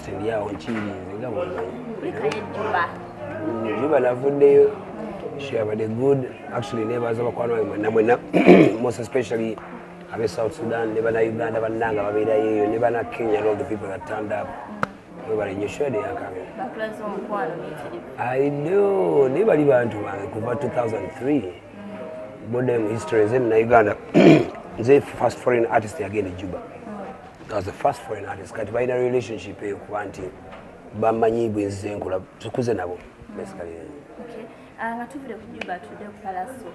stand yawo nkirinze nga Juba. Juba navuddeyo. She have a good, actually neighbors namwena, most especially abe South Sudan, never na Uganda, bananga babera yeyo, never na Kenya, all the people that turned up. We were in your show, they are coming. I do, never leave bantu kuva 2003. Modern history is in Uganda. The first foreign artist again in Juba. That was the first foreign artist. Kati by the relationship kwanti bamanyi bwenze nkola tukuze nabo basically. Okay. Ngatuvire ku Juba today Palaso.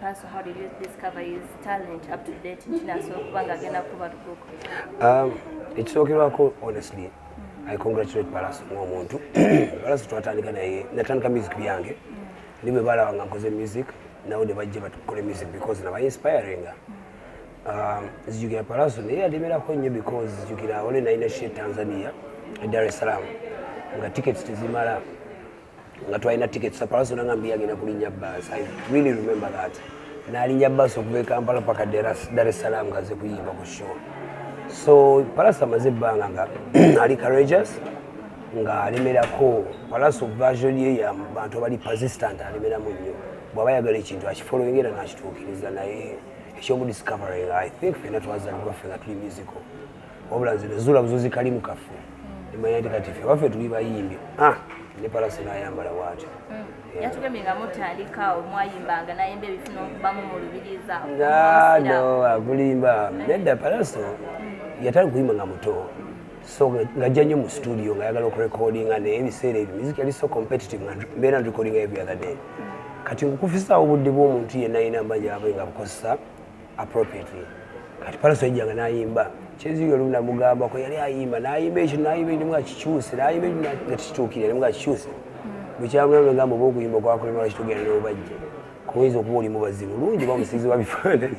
Palaso, how did you discover his talent up to date so kubanga agenda kuba tukuko? It's okay wako honestly. I congratulate Palaso n'omuntu. Palaso twatandika naye natandika music byange. Nimwe bala wanga nkoze music. Now they bajje batukole music because na inspiring. Zijukira Palaso naye ademera ko nnyo because zijukira ole naina shit Tanzania Dar es Salaam nga tickets tizimala nga twaina tickets za Palaso nangambia agenda kulinya bus. I really remember that. Na alinya bus okuva Kampala paka Dar es Salaam ngaze kuyimba ku show. So Palaso amaze banga nga ali courageous nga alemerako Palaso version ye ya bantu bali persistent alemera mu nnyo bwaba yagala ekintu akifollowing era n'akituukiriza naye ekyomu discovering I think fena twazalibwa ffe nga tuli musical wabula nze nezula buzuzi kali mu kafu emanya nti kati ffe waffe tuli bayimbi ne Palaso n'ayambala bw'atyo yatugambye nga mutandika omwayimbanga nayimba ebifuna okubamu mu lubiriza no akulimba nedda Palaso yatali kuyimba nga muto so ngajja nnyo mu studio nga yagala okurecordinga naye ebiseera ebyo music yali so competitive nga mbeera recording every other day kati nkufisaawo obudde bw'omuntu yenna ayina amanya abe nga bukozesa appropriately kati Palaso yajjanga n'ayimba kyezigyo olumu namugambako yali ayimba n'ayimba ekyo n'ayimba erimu akikyuse n'ayimba ekyo nga tikituukire erimu akikyuse bwekyamulamu negamba oba okuyimba okwakulema lwakitugenda n'obajje kuyinza okuba oli mubazibu lungi bamusizi wa bifaananyi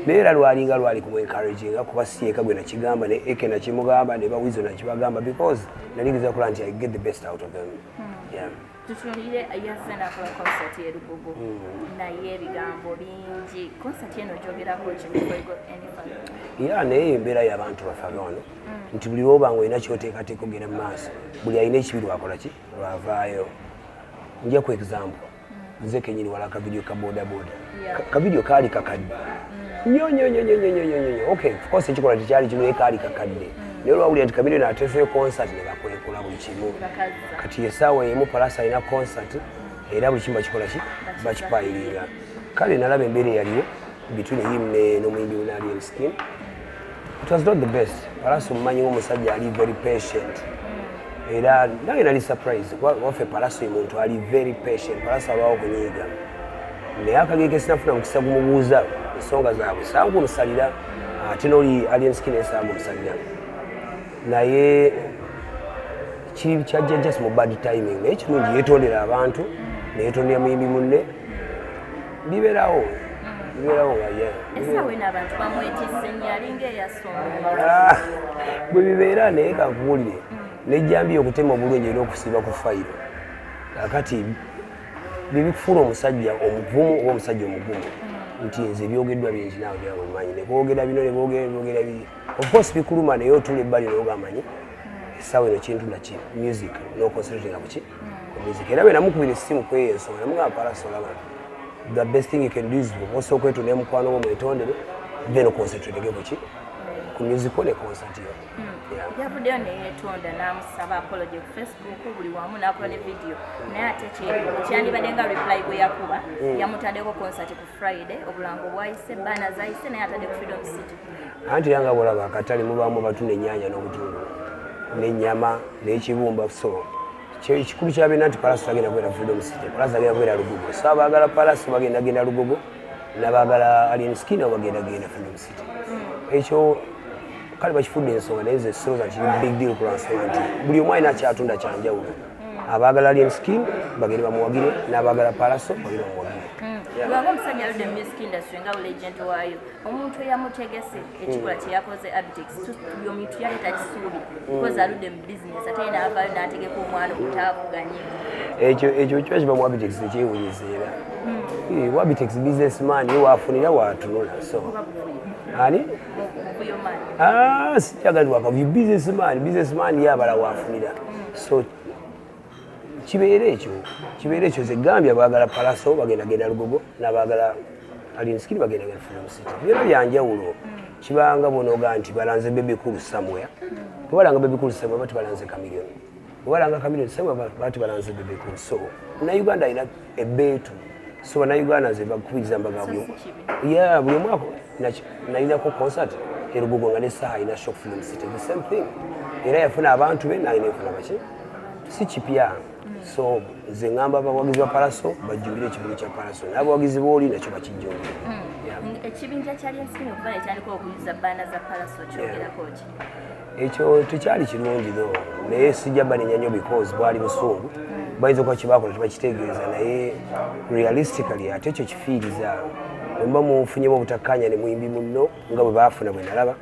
naye era lwalinga lwali kumuencouraginga kuba sieka gwe nakigamba ne eke nakimugamba ne bawizo nakibagamba because nalingiza kola nti I get the best out of them. Yeah. Tutunire ayasena kwa concert ye Lubugo naye ebigambo bingi concert eno gyogerako kino yeah naye embeera y'abantu bafagano nti buli lwoba nga olina kyoteekateeka ogenda mu maaso buli alina ekibi lwakola ki lwavaayo nja ku example nze kenyini wala akavidiyo ka bodaboda kavidiyo kaali kakadde nnyo okay of course ekikola tekyali kimu naye kaali kakadde naye olwawulira nti kavidiyo naateeseyo concert ne bakwekola buli kimu kati esaawa emu Palaso alina concert era buli kimu bakikola ki bakipayiringa kale nalaba embeera eyaliwo between him n'omuyimbi Alien Skine. It was not the best. Palaso mumanyi ng'omusajja ali very patient. Era nange nali surprise waffe Palaso omuntu ali very patient. Palaso alwawo kunyiiga naye akagege sinafuna mukisa gumubuuza ensonga zaabwe sankumusalira ate n'oli Alien Skine esangumusalira naye kiri kyajja just mu bad timing naye kirungi yeetondera abantu neyeetondera muyimbi munne bibeerawo esawe n'abantu bamwetisse nyalinga eyasonga bwe bibeera naye kankuwulire nejjambi okutema obulungi era okusiiba ku fayiro kakati bibikufuula omusajja omuvumu oba omusajja omugumu nti nze ebyogeddwa bingi naawe byamumanyi nekwogera bino nebyogera biri of course bikuluma naye otula ebbali nogamanyi essaawa eno kintu naki music noconcentratinga kuki ku music era bwe namukubira essimu kweyo ensonga namugamba Palaso olaba the best thing you can do is also okwetonera mukwano gwo mwetondere then oconcentrate kuki ku music ne concert yo yavuddeyo neyeetonda n'amusaba apology ku Facebook buli wamu n'akola ne video naye ate kyandibadde nga reply bwe yakuba yamutaddeko concert ku Friday obulango bwayise bana zayise naye atadde ku Freedom City anti yanga bwolaba akatale mubaamu batunda ennyaanya n'obutungulu n'ennyama n'ekibumba so kikulu kyabina nti Palaso agenda kwera Freedom City Palaso agenda kwera Lugogo so abaagala Palaso bagenda Lugogo n'abaagala Alien Skine bagenda Freedom City ekyo kale bakifudde ensonga naye ze soza kiri big deal ku lwansonga nti buli omu alina kyatunda kyanjawulo abaagala Alien Skine bagende bamuwagire n'abaagala Palaso bagende bamuwagire lwanga omusajja aludde mu music industry nga legend waayo omuntu eyamutegese ekikola kye yakoze Abitex yomuntu yaleeta kisuubi because aludde mu business ate yena avaayo n'ategeka omwana okutaavuganye ekyo kiba kiba mu Abitex ekyewunyiza era Wabitex businessman yo wafunira watunula so ani sijagali wakavu businessman yabala wafunira so kibeere ekyo ze Gambia baagala Palaso bagenda Lugogo n'abaagala Allien Skine bagenda Freedom City byonna byanjawulo kibanga bonoga nti balanze bebe kulu somewhere balanga bebe kulu somewhere bati balanze Chameleone balanga Chameleone somewhere bati balanze bebe kulu so na Uganda ina ebetu so na Uganda ze bakubiriza mbaga byo buli mwaka na ko concert Lugogo nga ne saa ina shock Freedom City the same thing era yafuna abantu be na inefuna baki si kipya so ze ngamba abawagizi ba Palaso bajjulire ekibuga kya Palaso n'abawagizi booli nakyo bakijjulire ekibinja kya Allien Skine okuva ekyandika okuyiza bbaana za Palaso kyogerako ki ekyo tekyali kirungi no naye sijja banenya nnyo because bwali busungu bayinza okuba kibakola tebakitegeeza naye realistically ate ekyo kifiiriza mba mufunyemu obutakkanya ne muyimbi munno nga bwe baafuna bwe nalaba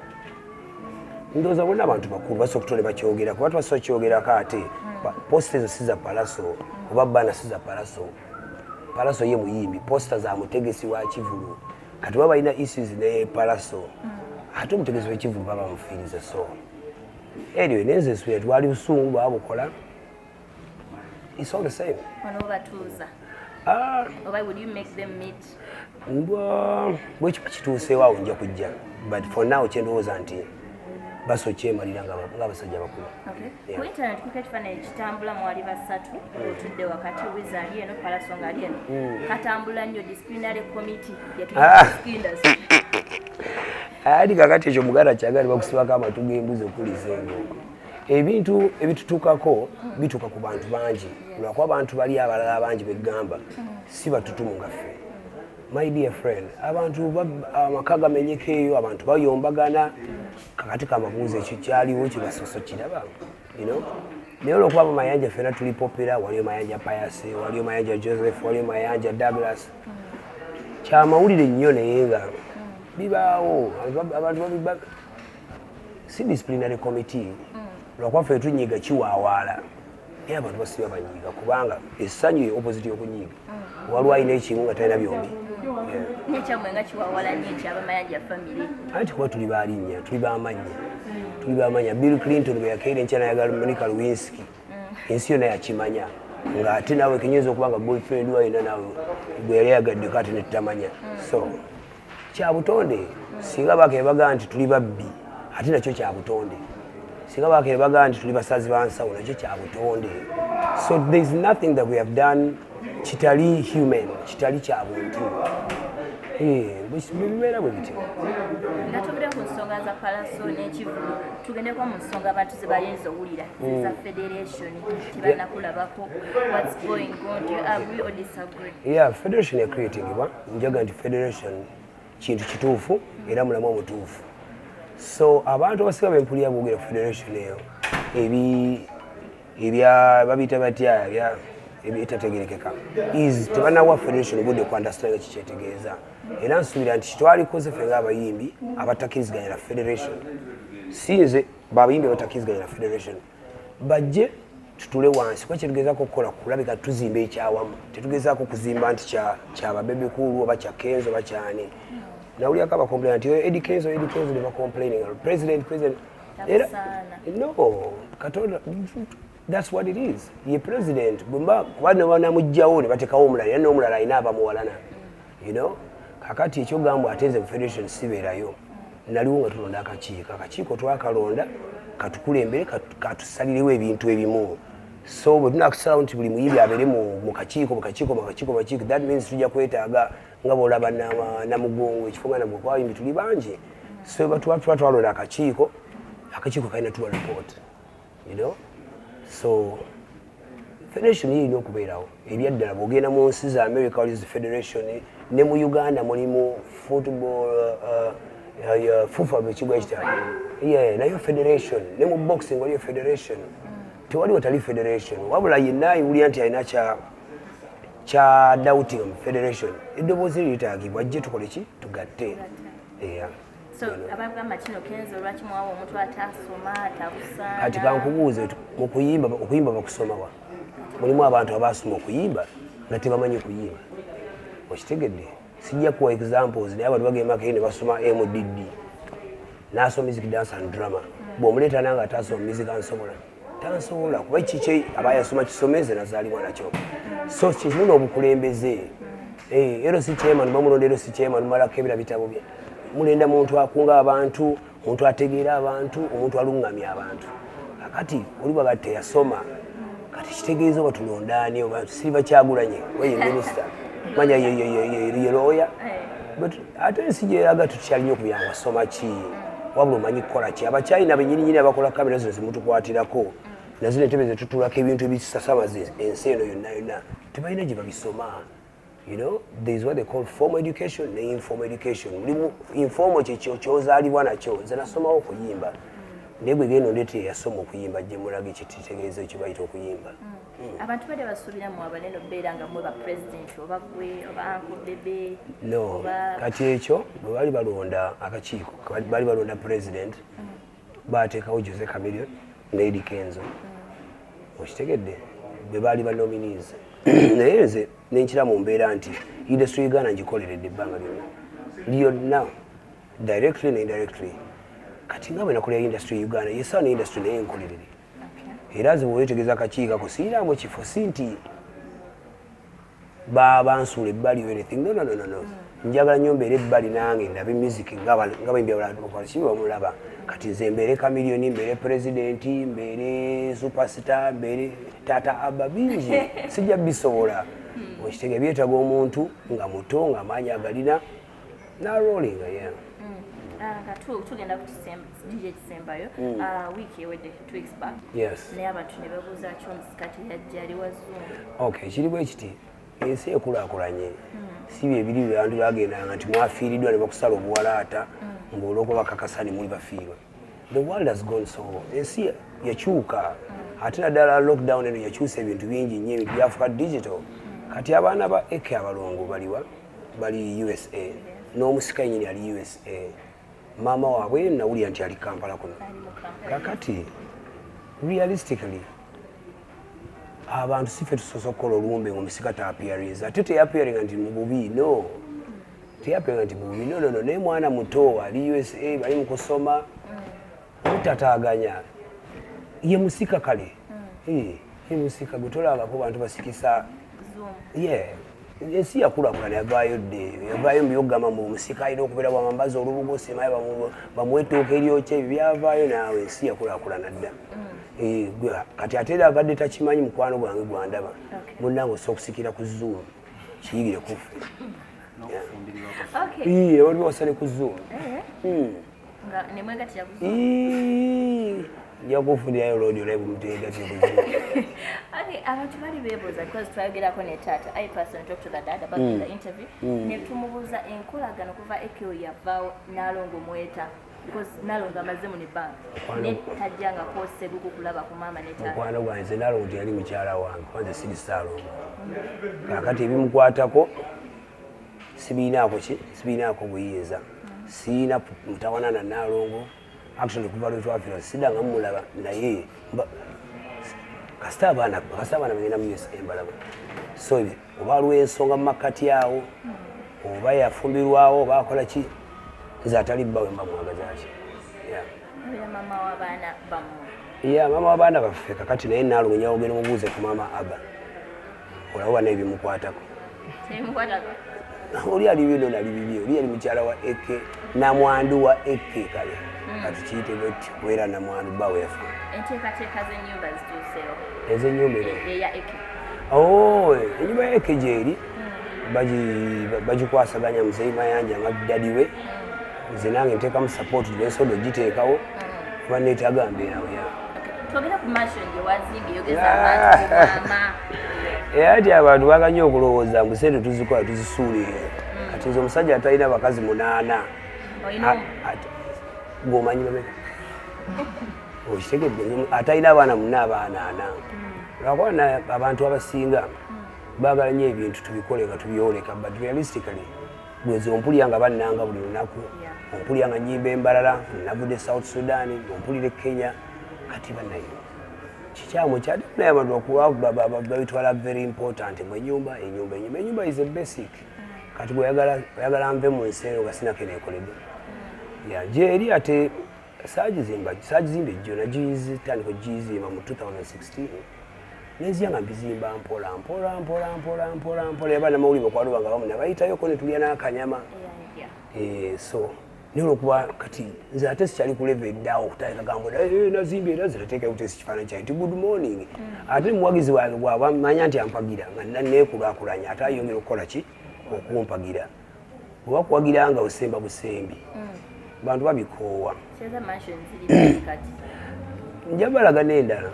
ndowooza bonna abantu bakulu basobola okutone bakyogera kuba tubasobola kyogerako ate posta ezo si za Palaso oba bbaana si za Palaso ye muyimbi posta za mutegesi wa Kivulu kati baba balina issues ne Palaso ate omutegesi w'Ekivulu baba bamufiiriza so anyway nenze nsubira twali busungu bwabukola it's all the same oba would you make them meet bwekyo kituuseewo awo nja kujja but for now kyendowooza nti baso kyemalira ng'abasajja bakulu ku internet kuko ekifaananyi kitambula mwali basatu otudde wakati wiza ali eno Palaso nga ali eno katambula nnyo disciplinary committee yatuskinders adi kakati ekyo muganda kyagali bakusibako amatu g'embuzi okuliza engo ebintu ebitutukako bituuka ku bantu bangi lwakuba abantu bali abalala abangi begamba si batutumu nga ffe my dear friend abantu amaka gamenyeko eyo abantu bayombagana kakati kamabuuza ekyo kyaliwo kibasoso kiraba naye olwokuba Mayanja ffena tuli popera waliyo Mayanja Payase waliyo Mayanja Joseph waliyo Mayanja Douglas kyamawulire nnyo naye nga bibaawo abantu si disciplinary committee lwakuba ffe tunyiga kiwaawaala naye abantu basiba banyiiga kubanga essanyu opposite y'okunyiiga waliwo alina ekimu nga talina byombi nekyamwe nga kiwawala nnyo ekyaba Mayanja family anti kuba tuli balinnya tuli bamanya Bill Clinton bwe yakeera enkya nayagala Monica Lewinsky ensi yonna yakimanya ng'ate naawe kenyinza okuba nga boyfriend walina naawe gwe yali yagaddeko ate netutamanya so kyabutonde singa bakeere bagaa nti tuli babbi ate nakyo kyabutonde singa bakeere bagaa nti tuli basazi bansawo nakyo kyabutonde so there is nothing that we have done kitali human kitali kya buntu bibeera bwe bityo nga tuvudde ku nsonga za Palaso n'Ekivulu tugendeko mu nsonga abantu ze bayinza owulira za federation tibanakulabako what's going on do you agree or disagree federation yakreatingibwa njaga nti federation kintu kituufu era mulamu omutuufu so abantu abasinga bempulira boogera ku federation eyo ebya babiyita batya ebitategerekeka tebanawa federation obudde ku understand kikyetegeeza era nsuubira nti kitwalikoze ffe ng'abayimbi abatakkiriziganya na federation sinze babayimbi abatakkiriziganya na federation bajje tutule wansi kuba kyetugezaako okukola kulabika tuzimba ekyawamu tetugezaako kuzimba nti kyababebekulu oba kya Kenzo oba kyani nawulyako abakomplaina nti Eddie Kenzo ne bacomplaining president era no katonda that's what it is ye president kuba banamugjawo ne batekawo omulala era n'omulala alina abamuwalana kakati ekyogamba atenze mu federation sibeerayo naliwo nga tulonda akakiiko twakalonda katukulembere katusalirewo ebintu ebimu so bwe tunakusalawo nti buli muyimbi abeere mu kakiiko that means tujja kwetaaga nga bwolaba namugongo ekifo nga nabwe kwayimbi tuli bangi so tuba twalonda akakiiko kalina tuwa report so federation yirina okubeerawo ebyaddala bwogenda mu nsi za America waliyo federation ne mu Uganda mulimu fufa bekigwa ekita nayo federation ne mu boxing waliyo federation tewaliwo tali federation wabula yenna ayiwulira nti alina kya doubting mu federation eddoboozi liyitaagibwa ajje tukole ki tugatte so abagamba kino Kenzo lwaki mwawo omuntu atasoma atabusaana kati kankubuuze okuyimba bakusomawa mulimu abantu abasoma okuyimba nga tebamanyi kuyimba okitegedde sijja kuwa examples naye abantu bagenda ne basoma MDD n'asoma music dance and drama bw'omuleeta nange ataasoma music ansobola tansobola kuba kiki aba yasoma kisomeze nazaalibwa nakyo so kimu n'obukulembeze ero si chairman bamulonda ero si chairman malako ebira bitabo bye mulenda muntu akunga abantu omuntu ategeera abantu omuntu alungamya abantu kakati oli bwagatte yasoma kati kitegeeza oba tulondaani oba Silver Kyagulanyi weye minisita manya ye lawyer but ate ensi gyeraga tukyalinnyo okubyangu asoma ki wabula omanyi kukola ki abakyayina benyininyini abakola kamera zino zimutukwatirako nazino entebe zetutulako ebintu ebisasamaza ensi eno yonna yonna tebalina gye babisoma. You know, there is what they call formal education and informal education. Informal kyozaalibwa nakyo nze nasomawo okuyimba naye gwe genda ondeete yasoma okuyimba gye mulage kitegeeza ekyo bayita okuyimba. Abantu bali basuubira mu abanene okubeera nga mwe ba president oba gwe oba Uncle Bebe. No, kati ekyo bwe bali balonda akakiiko bali balonda president baateekawo Jose Chameleone ne Eddie Kenzo. Okitegedde bwe baali ba nominees. Naye nze nenkira mu mbeera nti industry Uganda ngikoleredde ebbanga lyonna directly ne indirectly kati nga bwe nakolera industry Uganda yesawa ne industry naye nkolerere era nze bwewetegeeza akakiikako siiramu ekifo si nti bansuula ebbali o anything no njagala nnyo mbeera ebbali nange ndabe music nga bayimbi abalaki bamulaba kati nze mbeere Chameleone mbeere president mbeere superstar mbeere tata aba bingi sijja bisobola okitege byetaga omuntu nga muto nga amaanyi agalina narolinga tugenda kisembayo wiiki ewedde 2 weeks back naye abantu ne babuuza ki omusika teyajja ali wazungu. Okay, kiri bwe kiti ensi ekulaakulanye si bye biri bantu bagendanga nti mwafiiriddwa ne bakusala obuwalaata ng'olwokuba bakakasani muli bafiirwa. The world has gone so ensi yakyuka ate naddala lockdown eno yakyusa ebintu bingi nnyo ebintu byafuuka digital kati abaana ba eke abalongo baliwa bali USA n'omusika yennyini ali USA maama waabwe nawulira nti ali Kampala kuno kakati realistically abantu sife tusobola okukola olumbe ng'omusika taapiyarinze ate teyapiyaringa nti mu bubi no teyapiyaringa nti mu bubi no naye mwana muto ali USA bali mu kusoma obutataaganya ye musika kale ye musika gwe tolabako bantu basikisa ensi yakulaakulana yavaayo mbyogamba mu musika alina okubeera bwamambaza olubugo semaye bamwetooka eryokya ebyo byavaayo naawe ensi yakulaakulana dda kati ate era abadde takimanyi mukwano gwange gwandaba munnange osobola okusikira ku Zoom kiyigire kufe waliwo wasale ku Zoom njakufundirayo lodi olaye bumuteegati ku Zoom. Abantu bali beebuuza because twayogerako ne taata I personally talked to the dad about the interview ne tumubuuza enkolagano kuva ekyo yavaawo Nalongo mweta because Nalongo amaze mu nebbanga ne tajjangako Ssegugu kulaba ku maama ne taata. Mukwano gwange nze Nalongo teyali mukyala wange kwanze siri Ssaalongo kakati ebimukwatako sibiinaako buyinza siina mutawana na Nalongo actually kuva lwe twafiira sidanga mumulaba naye kasita abaana bagenda mu USA mbalaba so oba waliwo ensonga mu makkati awo oba yafumbirwawo oba akola ki nze atali bbawe mbamwagazaki maama w'abaana baffe kakati naye Nalongo nyawo ogenda mubuuze ku maama Aba olaba naye bimukwatako oli ali bino nali bibyo oli yali mukyala wa Eke namwandu wa Eke kale kati kiyite bweti wera namwandu bbawe yafa enteekateeka z'ennyumba zituuseewo ez'ennyumba eya Eke ennyumba ya Eke gyeri bagikwasaganya muzeyi Mayanja nga dadi we nze nange nteekamu support nesoda ogiteekawo kuba neetaaga mbeerawo twogera ku mansion gye wazimbye yogeza abantu mama ati abantu baganye okulowooza ngu sente tuzikola tuzisuulire kati nze omusajja atalina bakazi 8 ng'omanyi bameka okitegedde atalina abaana 4 abaana 4 lwakuba abantu abasinga baagala nnyo ebintu tubikole nga tubyoleka but realistically bwezi ompulira nga bannanga buli lunaku ompulira nga nnyimba embalala navudde South Sudan ompulire Kenya kati bannayo kikyamu kyadde naye abantu babitwala very important mu ennyumba is a basic kati oyagala nve mu nsi eno nga sinako neekoledde je eri ate saagizimba ejjo tandika ogizimba mu 2016 nezia nga mbizimba mpola eba namawulire okwaluba nga bamuna bayitayoko ne tulya n'akanyama so nolwokuba kati nze ate sikyali ku level eddawo okutandika gambo nazimba era zirateeka butesi kifaananyi kyange ti good morning ate muwagizi wange bwabamanya nti ampagira nga neekulaakulanya ate ayongera okukola ki okumpagira oba kuwagira nga osemba busembi bantu babikoowa njabalaga n'endala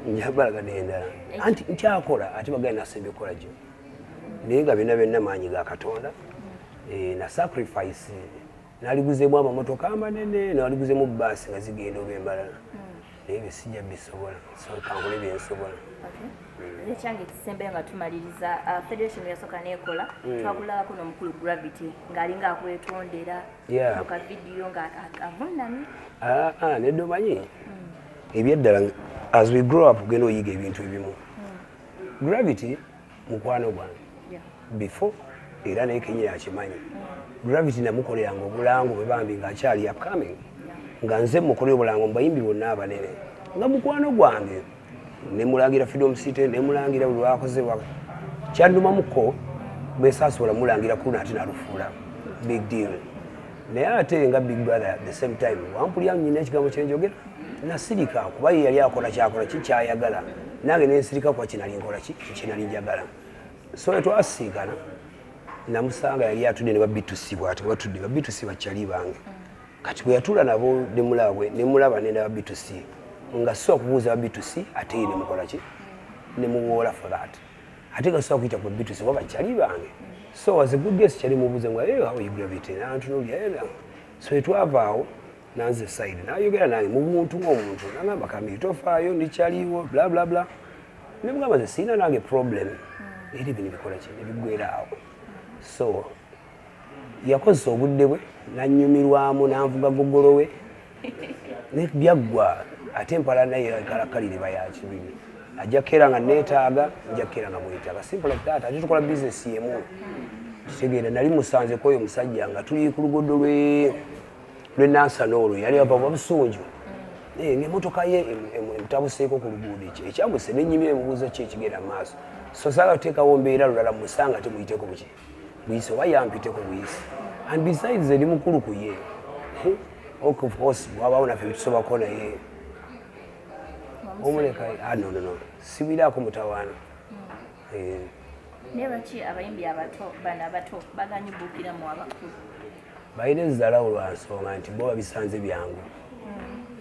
njabalaga n'endala anti nkyakola ate bagenda nasemba ekola gyo naye nga byonna maanyi ga Katonda na sacrifice naliguzeemu amamotoka amanene naliguzeemu baasi nga zigenda olw'embalala naye besijja bisobola so kankole byensobola ekyange kisembe nga tumaliriza federation yasooka neekola twagulako n'omukulu Gravity ng'alinga akwetondera ka vidiyo ng'avunamye nedde omanyi ebyeddala as we grow up genda oyiga ebintu ebimu Gravity mukwano gwange before era naye kenyera akimanyi Gravity namukoleranga obulango bwe bambi ng'akyali upcoming nga nze mukolera obulango mubayimbi bonna abanene nga mukwano gwange nemulangira Freedom City nemulangira buli lwakoze kyandumamuko besasobola mulangira kuna ate nalufuula big deal naye ate nga big brother at the same time wampulya nyina ekigambo kyenjogera nasirika kuba ye yali akola kyakola kikyayagala nange nensirika kuba kinalinkola kinali njagala so twasinkana namusanga yali atudde ne babitusi bwati batudde babitusi bakyali bange kati bwe yatula nabo nemulaba nenda babitusi nga so kubuuza babitusi ate ye nemukola ki nemuwoola for that ate nga so kuyita ku babitusi bo bakyali bange so was a good guess kyali mubuuze nga how you Gravity nantunulya so etwavaawo nanze side nayogera nange mu buntu ng'omuntu nagamba kamiri tofaayo ndikyaliwo bla bla bla nemugamba nze sirina nange problem era bino bikola ki nebiggweraawo so yakozesa obudde bwe nanyumirwamu nanvuga gogolo we nebyaggwa ate empala naye ekalakalire bayakibiri ajja kukeera nga neetaaga nja kukeera nga mwetaaga simple like that ate tukola bizinesi yemu kitegeera nali musanze kwoyo omusajja nga tuli ku luguudo lw'enansana olwo yali ava busunju ng'emmotoka ye emutabuseeko ku luguudo ekyo ekyamuse nenyimira emubuuza ki ekigenda mu maaso so saala kuteekawo mbeera lulala musanga temuyiteko buki buyise oba yampiteko buyise and besides eri mukulu ku ye of course bwabaawo naffe bitusobako naye omuleka no sibiraako mutawaana naye baki abayimbi abato bano abato baganyibuukiramu abakulu balina ezalawo lwa nsonga nti bo babisanze byangu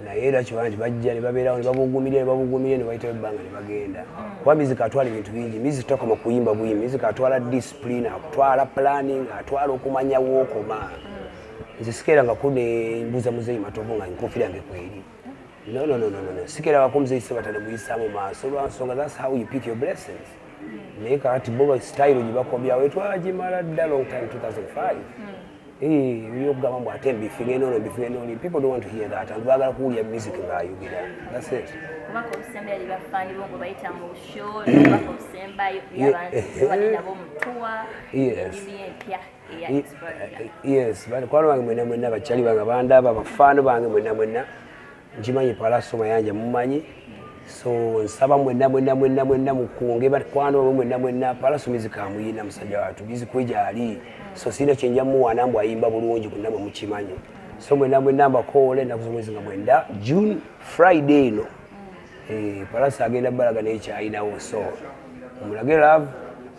naye era kiba nti bajja ne babeerawo ne babugumirira ne bayitawo ebbanga ne bagenda kuba music atwala ebintu bingi music takoma kuyimba buyimbi music atwala discipline atwala planning atwala okumanya wookoma nze sikeera nga kunembuuza muzeeyi matovu nga enkofiira yange kweri no sikeera wako muzeeyi sebatane muyisaamu maaso lwa nsonga that's how you pick your blessings naye kakati bo style gyebakomyawo etwagimala dda long time 2005 byokugamba mbu ate mbifinge nono people don't want to hear that and baagala kuwulya music ng'ayogera that's it kubaka obusembayo libafaani bongo bayita mu show nobaka obusembayo yabantu bali nabo mutuwa emirimu empya eya exposure yes bakwano bange mwenna bakyali bange bandaba bafaano bange mwenna nkimanyi Palaso Mayanja mumanyi so nsaba mwenna mukunge bakwano mwenna Palaso music amuyina musajja watu music kwejali so sina kyenja muwana mbu ayimba bulungi kunamwe mukimanyi so mwenna mbakoole ennaku z'omwezi nga 9 June Friday eno Palaso agenda balaga nekyayinawo so omulage love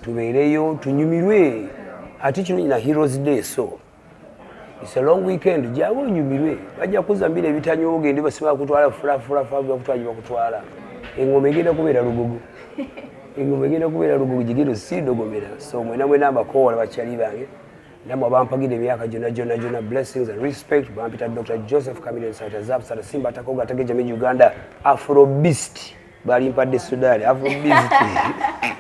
tubeereyo tunyumirwe ate kino na Heroes Day so it's a long weekend jawe onyumirwe bajja kuzambira ebitanyooge ndi basima kutwala fula bakutwala engoma egenda kubeera lugugu jigiro sidogomera so mwenna mbakoola bakyali bange namwe bampagira emyaka gyonna blessings and respect bampita Dr. Joseph Chameleone Alabudde Simba Takoga Tageja Uganda Afro Beast balimpadde Sudani Afro Beast